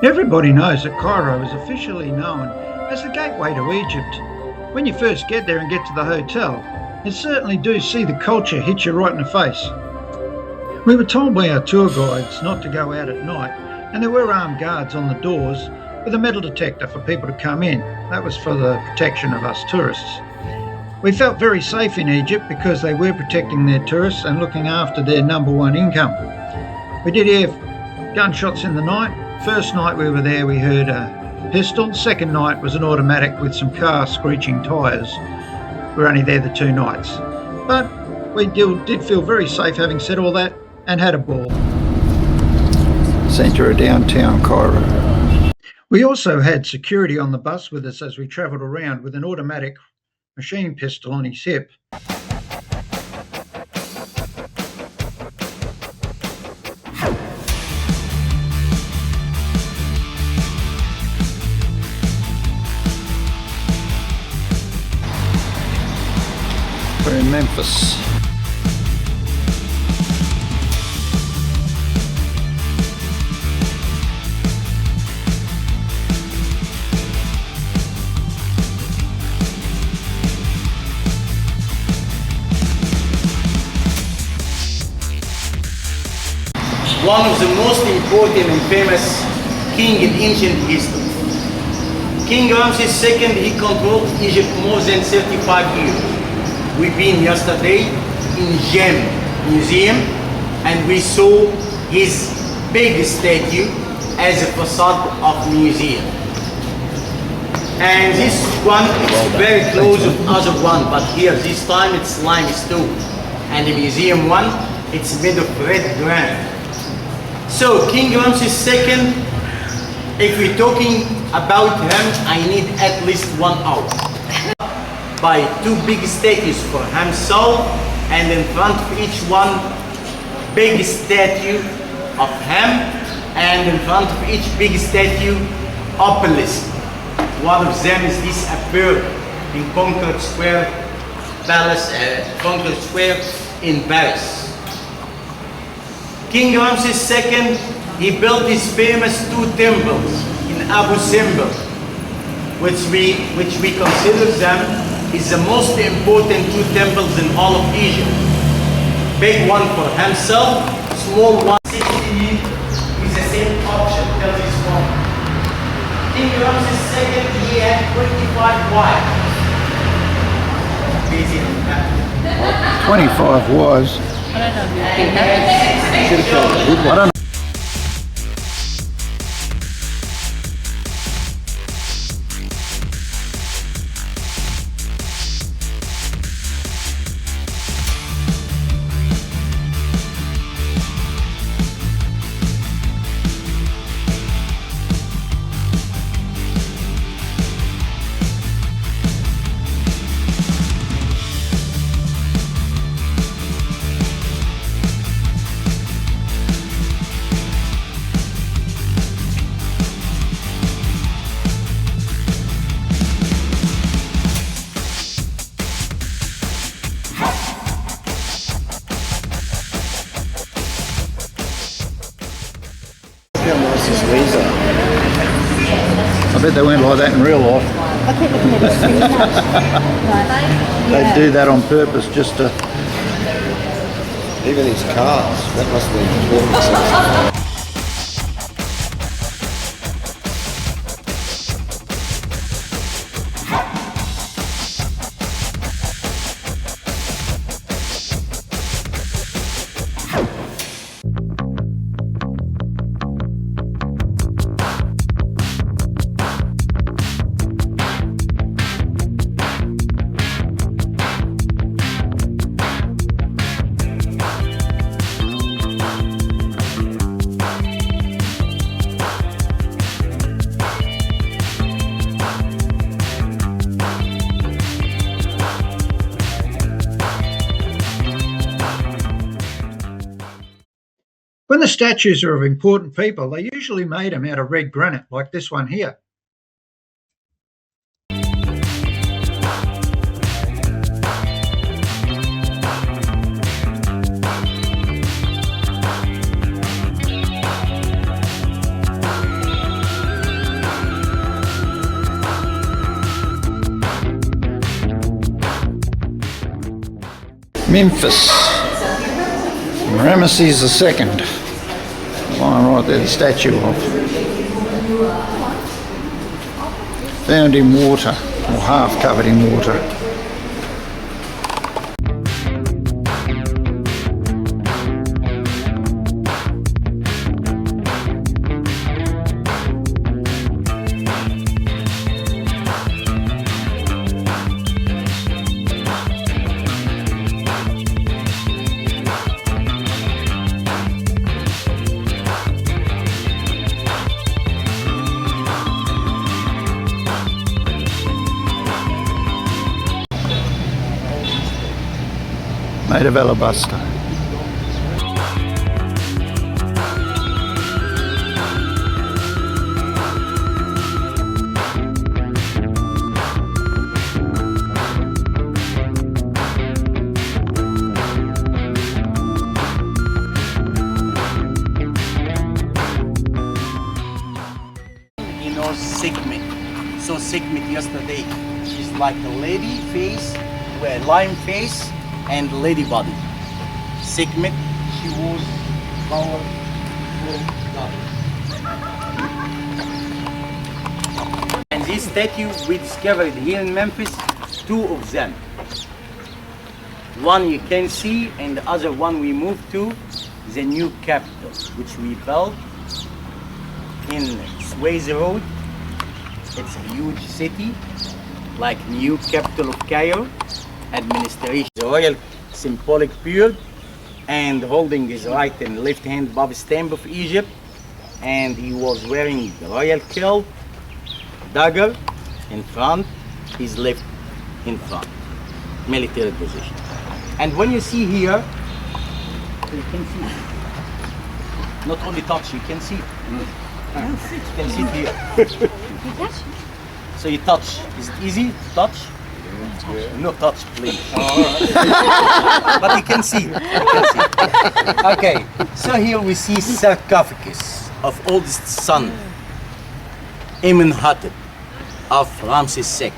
Everybody knows that Cairo is officially known as the gateway to Egypt. When you first get there and get to the hotel, you certainly do see the culture hit you right in the face. We were told by our tour guides not to go out at night, and there were armed guards on the doors with a metal detector for people to come in. That was for the protection of us tourists. We felt very safe in Egypt because they were protecting their tourists and looking after their number one income. We did hear gunshots in the night. First night we were there, we heard a pistol. Second night was an automatic with some car screeching tyres. We were only there the 2 nights. But we did feel very safe having said all that and had a ball. Centre of downtown Cairo. We also had security on the bus with us as we travelled around with an automatic machine pistol on his hip. We're in Memphis. One of the most important and famous king in ancient history. King Ramses II, he controlled Egypt more than 35 years. We've been yesterday in Gem Museum and we saw his big statue as a facade of museum. And this one is very close to the other one, but here this time it's limestone. And the museum one, it's made of red granite. So King Ramses II, if we're talking about him, I need at least 1 hour. By 2 big statues for himself, and in front of each one, big statue of him, and in front of each big statue, obelisk. One of them is this appeared in Concord Square Palace, Concord Square in Paris. King Ramses II, he built these famous 2 temples in Abu Simbel, which we consider them is the most important 2 temples in all of Egypt. Big one for himself, small one. 16 is the same option till this one. King Ramses II, he had 25 wives. Busy on that. 25 was. I don't know. I bet they weren't like that in real life. I keep looking at his screen. They do that on purpose just to... Even his cars, that must be important. When the statues are of important people, they usually made them out of red granite, like this one here. Memphis. Ramesses II. The line right there, the statue of. Found in water, or half covered in water. Made of alabaster. You know, Sigmund. So Sigmund yesterday, she's like a lady face, with a lion face, and lady body. Sigmund, she was powerful god. And this statue we discovered here in Memphis, two of them. One you can see, and the other one we moved to the new capital, which we built in Swayze Road. It's a huge city, like new capital of Cairo. Administration. The royal symbolic beard, and holding his right and left hand above the stamp of Egypt, and he was wearing the royal kilt, dagger in front, his left in front, military position. And when you see here, you can see, not only touch, you can see. You can see it here. So you touch. Is it easy to touch? No touch, please. But you can see. Okay, so here we see sarcophagus of oldest son, Amenhotep of Ramses II.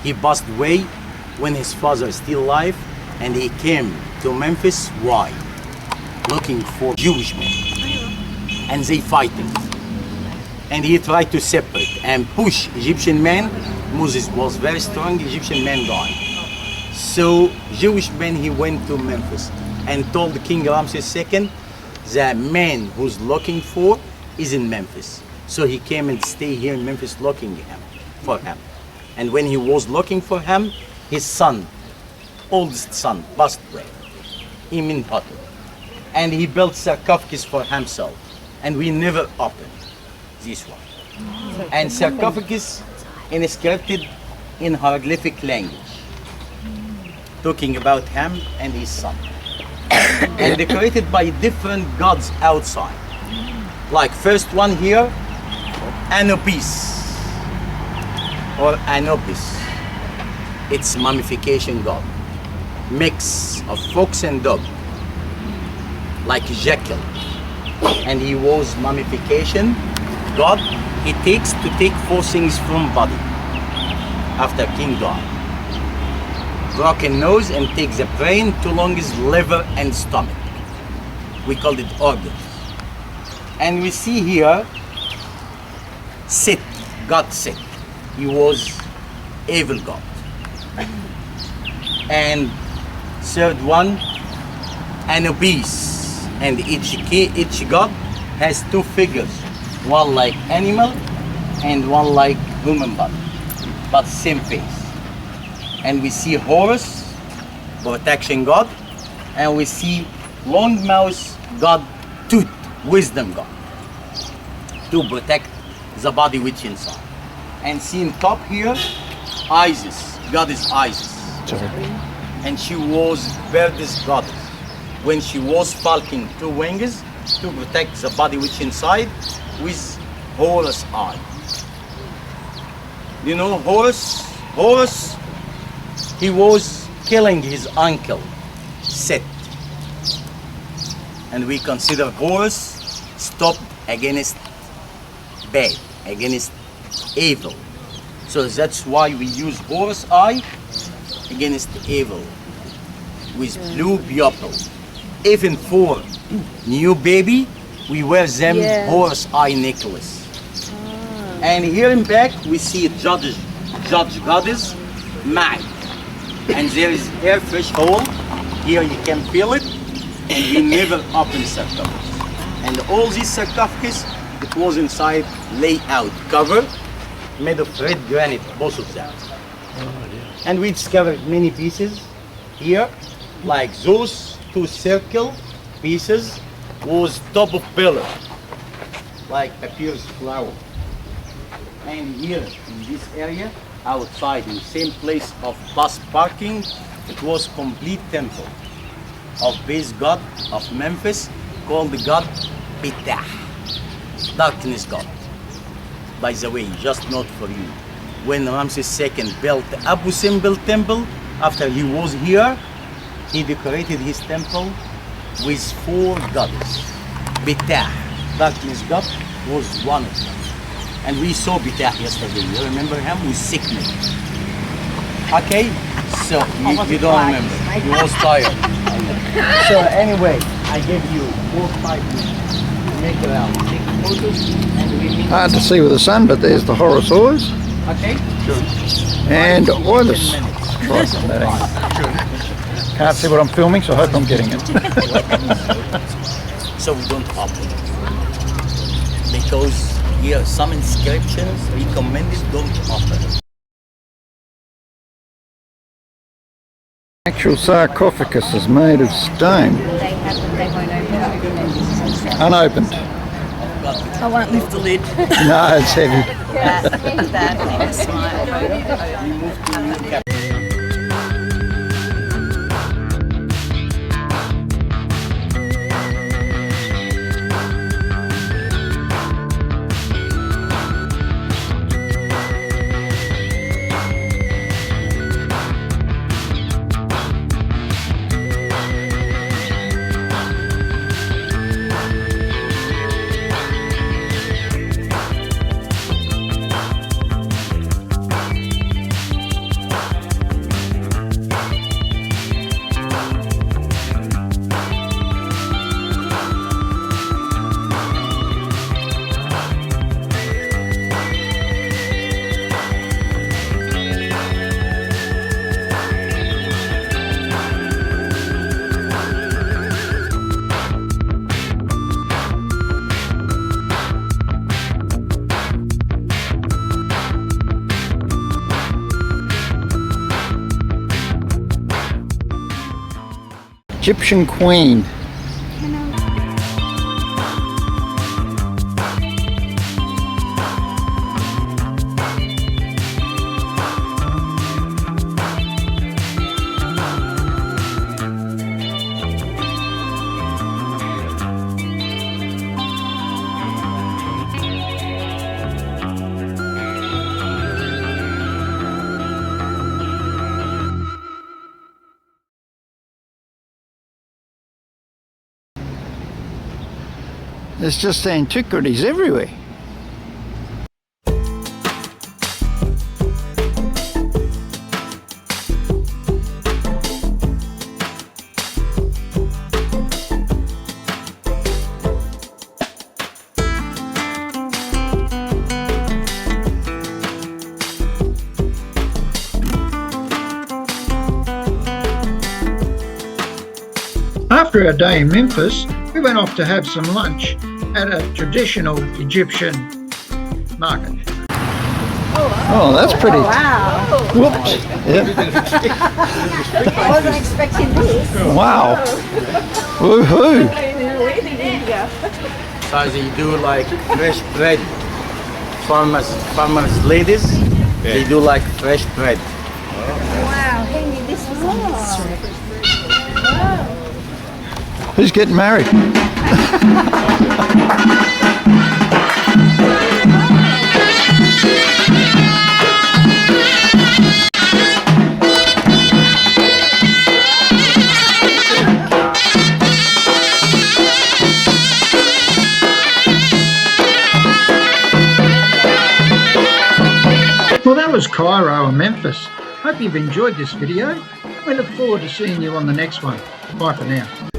He passed away when his father was still alive, and he came to Memphis. Why? Looking for Jewish men, and they fighting. And he tried to separate and push Egyptian men. Moses was very strong, Egyptian men died. So Jewish men, he went to Memphis and told King Ramses II, the man who's looking for is in Memphis. So he came and stayed here in Memphis looking for him. And when he was looking for him, his son, oldest son, passed away, Amenhotep. And he built sarcophagus for himself. And we never opened this one. And sarcophagus inscribed in hieroglyphic language, talking about him and his son, and decorated by different gods outside. Like first one here, Anubis or Anubis. It's mummification god, mix of fox and dog, like Jekyll, and he was mummification god. He takes to take four things from body after king died. Broken nose, and takes the brain, two lungs, liver and stomach. We called it organs. And we see here Set, God Set. He was evil god. And third one, Anubis. And each god has two figures. One like animal and one like human body, but same face. And we see Horus, protection god, and we see long mouth god, Tooth, wisdom god, to protect the body which inside. And see in top here, Isis, goddess Isis. And she was bird's goddess. When she was falcon two wings to protect the body which inside, with Horus' eye. You know Horus, he was killing his uncle, Set. And we consider Horus stopped against bad, against evil. So that's why we use Horus' eye against evil. with blue purple. Even for new baby, we wear them horse eye necklace. And here in back, we see Judge Goddess Mag. And there is air fresh hole. Here you can feel it. And we never open sarcophagus. And all these sarcophagus, it was inside layout cover, made of red granite, both of them. And we discovered many pieces here, like those two circle pieces was top of pillar, like papyrus flower. And here in this area, outside in the same place of bus parking, it was complete temple of base god of Memphis, called the god Ptah, darkness god. By the way, just note for you, when Ramses II built the Abu Simbel temple, after he was here, he decorated his temple with 4 goddesses. Ptah, darkness god, was one of them. And we saw Ptah yesterday. You remember him? With sickness. Okay? So, you don't remember. He was tired. So anyway, I give you 4 or 5 minutes to make around, take photos, and we meet. Hard to see with the sun, but there's the Horosaurus. Okay? Sure. And Oilers. Sure. Can't see what I'm filming, so I hope I'm getting it. So we don't open it. Because here some inscriptions recommended don't open it. Actual sarcophagus is made of stone. They won't open it. Unopened. I won't lift the lid. No, it's heavy. Bad thing to smile. Egyptian queen. There's just antiquities everywhere. After our day in Memphis, we went off to have some lunch at a traditional Egyptian market. Oh, that's pretty. Wow. Whoops. Yeah. I wasn't expecting this. Wow. Woohoo. So they do like fresh bread. Farmers ladies, they do like fresh bread. Wow, Henry, this was on history. Who's getting married? Well, that was Cairo and Memphis. Hope you've enjoyed this video. We look forward to seeing you on the next one. Bye for now.